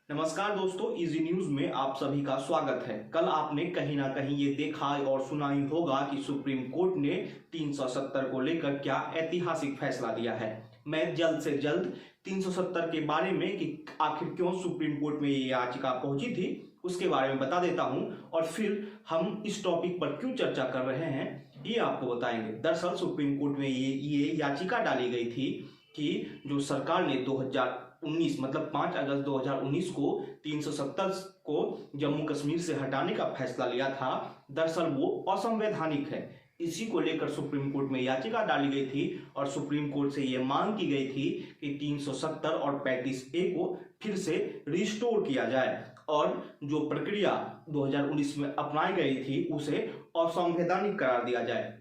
नमस्कार दोस्तों, easy news में आप सभी का स्वागत है। कल आपने कहीं ना कहीं ये देखा और सुना ही होगा कि सुप्रीम कोर्ट ने 370 को लेकर क्या ऐतिहासिक फैसला लिया है। मैं जल्द से जल्द 370 के बारे में कि आखिर क्यों सुप्रीम कोर्ट में ये याचिका पहुंची थी उसके बारे में बता देता हूं और फिर हम इस टॉपिक पर क्यों चर्चा कर रहे हैं ये आपको बताएंगे। दरअसल सुप्रीम कोर्ट में ये याचिका डाली गई थी कि जो सरकार ने 2019 मतलब 5 अगस्त 2019 को 370 को जम्मू कश्मीर से हटाने का फैसला लिया था, दरअसल वो असंवैधानिक है। इसी को लेकर सुप्रीम कोर्ट में याचिका डाली गई थी और सुप्रीम कोर्ट से ये मांग की गई थी कि 370 और 35A को फिर से रिस्टोर किया जाए और जो प्रक्रिया 2019 में अपनाई गई थी उसे असंवैधानिक करार दिया जाए।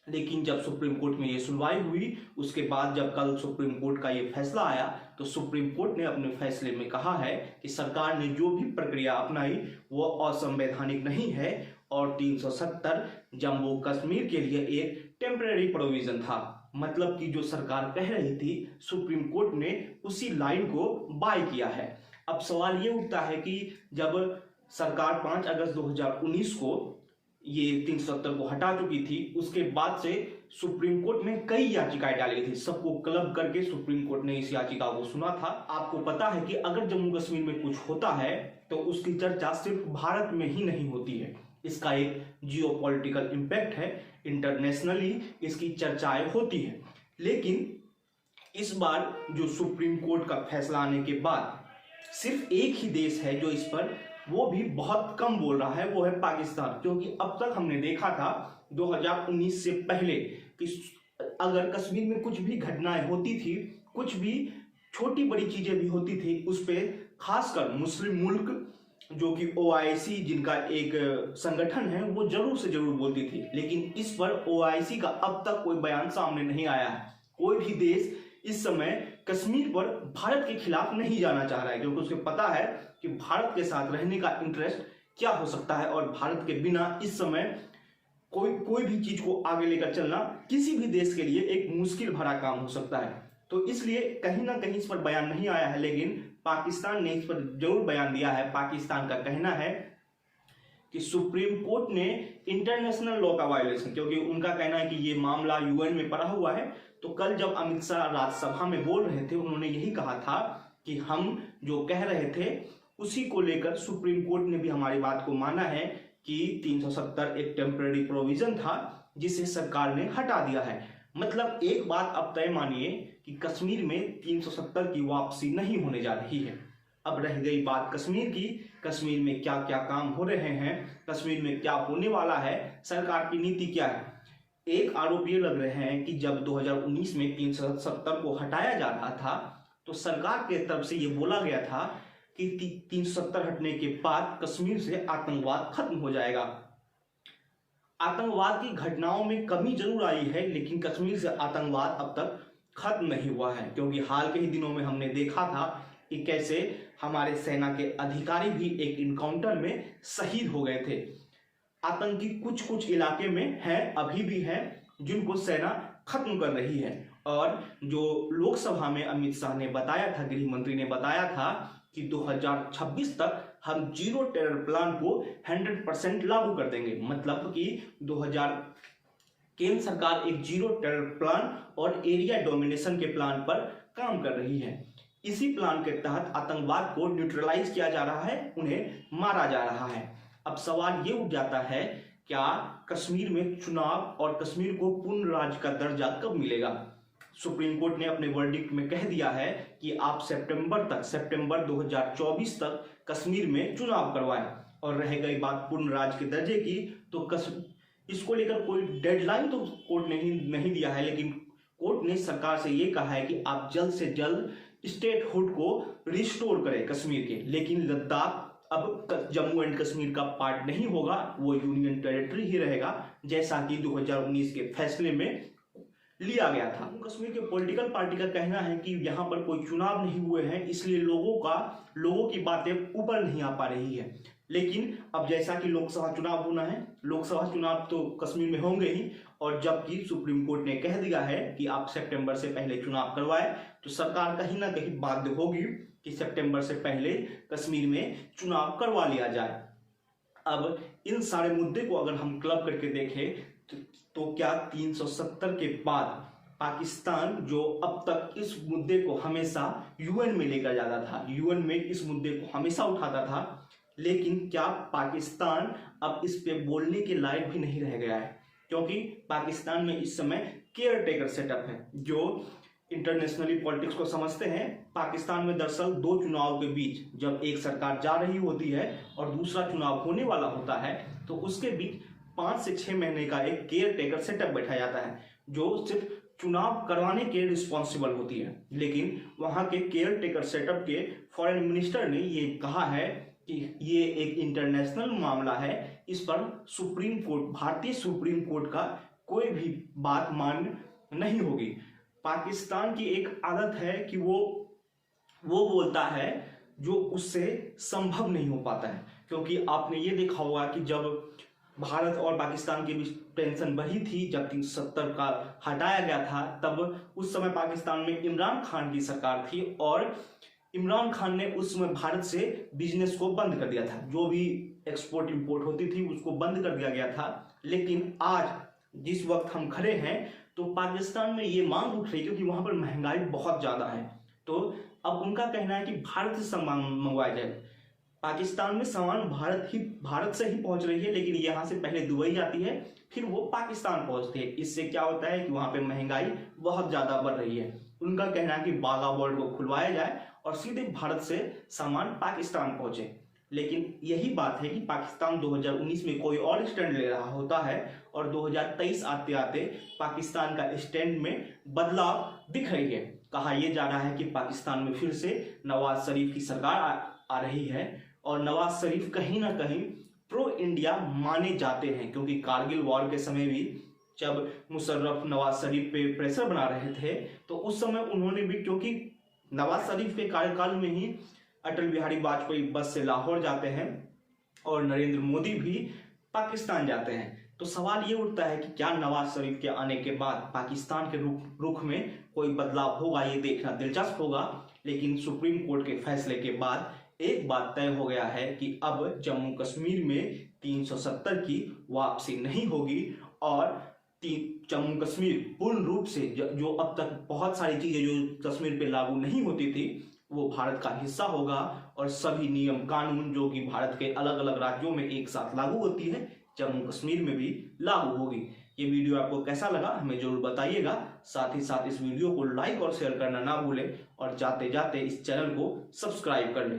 लेकिन जब सुप्रीम कोर्ट में ये सुनवाई हुई उसके बाद जब कल सुप्रीम कोर्ट का ये फैसला आया तो सुप्रीम कोर्ट ने अपने फैसले में कहा है कि सरकार ने जो भी प्रक्रिया अपनाई वो असंवैधानिक नहीं है और 370 जम्मू कश्मीर के लिए एक टेम्परेरी प्रोविजन था। मतलब कि जो सरकार कह रही थी सुप्रीम कोर्ट ने उसी लाइन को बाय किया है। अब सवाल ये उठता है कि जब सरकार 5 अगस्त 2019 को ये 370 को हटा चुकी थी उसके बाद से सुप्रीम कोर्ट में कई याचिकाएं डाली गई थी। सबको क्लब करके सुप्रीम कोर्ट ने इस याचिका को सुना था। आपको पता है कि अगर जम्मू कश्मीर में कुछ होता है तो उसकी चर्चा सिर्फ भारत में ही नहीं होती है, इसका एक जियोपॉलिटिकल इम्पैक्ट है, इंटरनेशनली इसकी चर्चाएं होती है। लेकिन इस बार जो सुप्रीम कोर्ट का फैसला आने के बाद सिर्फ एक ही देश है जो इस पर वो भी बहुत कम बोल रहा है, वो है पाकिस्तान। क्योंकि अब तक हमने देखा था 2019 से पहले कि अगर कश्मीर में कुछ भी घटनाएं होती थी, कुछ भी छोटी बड़ी चीजें भी होती थी, उस पर खासकर मुस्लिम मुल्क जो कि OIC जिनका एक संगठन है वो जरूर से जरूर बोलती थी। लेकिन इस पर OIC का अब तक कोई बयान सामने नहीं आया है। कोई भी देश इस समय कश्मीर पर भारत के खिलाफ नहीं जाना चाह रहा है क्योंकि उसको पता है कि भारत के साथ रहने का इंटरेस्ट क्या हो सकता है और भारत के बिना इस समय कोई भी चीज को आगे लेकर चलना किसी भी देश के लिए एक मुश्किल भरा काम हो सकता है। तो इसलिए कहीं ना कहीं इस पर बयान नहीं आया है, लेकिन पाकिस्तान ने इस पर जरूर बयान दिया है। पाकिस्तान का कहना है कि सुप्रीम कोर्ट ने इंटरनेशनल लॉ का वायलेशन, क्योंकि उनका कहना है कि ये मामला UN में पड़ा हुआ है। तो कल जब अमित शाह राज्यसभा में बोल रहे थे उन्होंने यही कहा था कि हम जो कह रहे थे उसी को लेकर सुप्रीम कोर्ट ने भी हमारी बात को माना है कि 370 एक टेम्पररी प्रोविजन था जिसे सरकार ने हटा दिया है। मतलब एक बात अब तय मानिए कि कश्मीर में 370 की वापसी नहीं होने जा रही है। अब रह गई बात कश्मीर की, कश्मीर में क्या क्या काम हो रहे हैं, कश्मीर में क्या होने वाला है, सरकार की नीति क्या है। एक आरोप ये लग रहे हैं कि जब 2019 में 370 को हटाया जा रहा था तो सरकार के तरफ से ये बोला गया था कि 370 हटने के बाद कश्मीर से आतंकवाद खत्म हो जाएगा। आतंकवाद की घटनाओं में कमी जरूर आई है लेकिन कश्मीर से आतंकवाद अब तक खत्म नहीं हुआ है, क्योंकि हाल के ही दिनों में हमने देखा था कि कैसे हमारे सेना के अधिकारी भी एक इनकाउंटर में शहीद हो गए थे। आतंकी कुछ कुछ इलाके में हैं, अभी भी हैं, जिनको सेना खत्म कर रही है। और जो लोकसभा में अमित शाह ने बताया था, गृह मंत्री ने बताया था कि 2026 तक हम जीरो टेरर प्लान को 100% लागू कर देंगे। मतलब कि केंद्र सरकार एक जीरो टेरर प्लान और एरिया डोमिनेशन के प्लान पर काम कर रही है। इसी प्लान के तहत आतंकवाद को न्यूट्रलाइज किया जा रहा है, उन्हें मारा जा रहा है। अब सवाल ये उठ जाता है, क्या कश्मीर में चुनाव और कश्मीर को पूर्ण राज्य का दर्जा कब मिलेगा। सुप्रीम कोर्ट ने अपने वर्डिक्ट में कह दिया है कि आप सितंबर 2024 तक कश्मीर में चुनाव करवाएं। और रह गई बात पूर्ण राज्य के दर्जे की, तो इसको लेकर कोई डेडलाइन तो कोर्ट ने नहीं दिया है, लेकिन कोर्ट ने सरकार से ये कहा है कि आप जल्द से जल्द स्टेटहुड को रिस्टोर करें कश्मीर के। लेकिन लद्दाख अब जम्मू एंड कश्मीर का पार्ट नहीं होगा, वो यूनियन टेरिटरी ही रहेगा, जैसा कि 2019 के फैसले में लिया गया था। जम्मू कश्मीर के पॉलिटिकल पार्टी का कहना है कि यहाँ पर कोई चुनाव नहीं हुए हैं, इसलिए लोगों की बातें ऊपर नहीं आ पा रही है। लेकिन अब जैसा कि लोकसभा चुनाव होना है, लोकसभा चुनाव तो कश्मीर में होंगे ही, और जबकि सुप्रीम कोर्ट ने कह दिया है कि आप सितंबर से पहले चुनाव करवाएं, तो सरकार कहीं ना कहीं बाध्य होगी कि सितंबर से पहले कश्मीर में चुनाव करवा लिया जाए। अब इन सारे मुद्दे को अगर हम क्लब करके देखें तो क्या 370 के बाद पाकिस्तान जो अब तक इस मुद्दे को हमेशा यूएन में लेकर जाता था, यूएन में इस मुद्दे को हमेशा उठाता था, लेकिन क्या पाकिस्तान अब इस पे बोलने के लायक भी नहीं रह गया है? क्योंकि पाकिस्तान में इस समय केयर टेकर सेटअप है। जो इंटरनेशनली पॉलिटिक्स को समझते हैं, पाकिस्तान में दरअसल दो चुनाव के बीच जब एक सरकार जा रही होती है और दूसरा चुनाव होने वाला होता है तो उसके बीच 5 से 6 महीने का एक केयर टेकर सेटअप बैठा जाता है जो सिर्फ चुनाव करवाने के रिस्पॉन्सिबल होती है। लेकिन वहां के केयर टेकर सेटअप के फॉरेन मिनिस्टर ने ये कहा है कि ये एक इंटरनेशनल मामला है, इस पर सुप्रीम कोर्ट, भारतीय सुप्रीम कोर्ट का कोई भी बात मान्य नहीं होगी। पाकिस्तान की एक आदत है कि वो बोलता है जो उससे संभव नहीं हो पाता है, क्योंकि आपने ये देखा होगा कि जब भारत और पाकिस्तान के बीच टेंशन बढ़ी थी, जब 370 का हटाया गया था, तब उस समय पाकिस्तान में इमरान खान की सरकार थी और इमरान खान ने उस समय भारत से बिजनेस को बंद कर दिया था, जो भी एक्सपोर्ट इंपोर्ट होती थी उसको बंद कर दिया गया था। लेकिन आज जिस वक्त हम खड़े हैं तो पाकिस्तान में ये मांग उठ रही है, क्योंकि वहां पर महंगाई बहुत ज्यादा है, तो अब उनका कहना है कि भारत से सामान मंगवाया जाए। पाकिस्तान में सामान भारत से ही पहुंच रही है, लेकिन यहाँ से पहले दुबई जाती है, फिर वो पाकिस्तान पहुंचती है। इससे क्या होता है कि वहां पे महंगाई बहुत ज्यादा बढ़ रही है। उनका कहना है कि बागा बॉर्डर को खुलवाया जाए और सीधे भारत से सामान पाकिस्तान पहुंचे। लेकिन यही बात है कि पाकिस्तान 2019 में कोई और स्टैंड ले रहा होता है और 2023 आते आते पाकिस्तान का स्टैंड में बदलाव दिख रही है। कहा यह जा रहा है कि पाकिस्तान में फिर से नवाज शरीफ की सरकार आ रही है और नवाज शरीफ कहीं ना कहीं प्रो इंडिया माने जाते हैं, क्योंकि कारगिल वॉर के समय भी जब मुशर्रफ नवाज शरीफ पे प्रेशर बना रहे थे तो उस समय उन्होंने भी, क्योंकि नवाज शरीफ के कार्यकाल में ही अटल बिहारी वाजपेयी बस से लाहौर जाते हैं और नरेंद्र मोदी भी पाकिस्तान जाते हैं, तो सवाल ये उठता है कि क्या नवाज शरीफ के आने के बाद पाकिस्तान के रुख में कोई बदलाव होगा? ये देखना दिलचस्प होगा। लेकिन सुप्रीम कोर्ट के फैसले के बाद एक बात तय हो गया है कि अब जम्मू कश्मीर में 370 की वापसी नहीं होगी और जम्मू कश्मीर पूर्ण रूप से जो अब तक बहुत सारी चीजें जो कश्मीर पे लागू नहीं होती थी वो भारत का हिस्सा होगा और सभी नियम कानून जो कि भारत के अलग अलग राज्यों में एक साथ लागू होती है जम्मू कश्मीर में भी लागू होगी। ये वीडियो आपको कैसा लगा हमें जरूर बताइएगा। साथ ही साथ इस वीडियो को लाइक और शेयर करना ना भूलें और जाते जाते इस चैनल को सब्सक्राइब कर लें।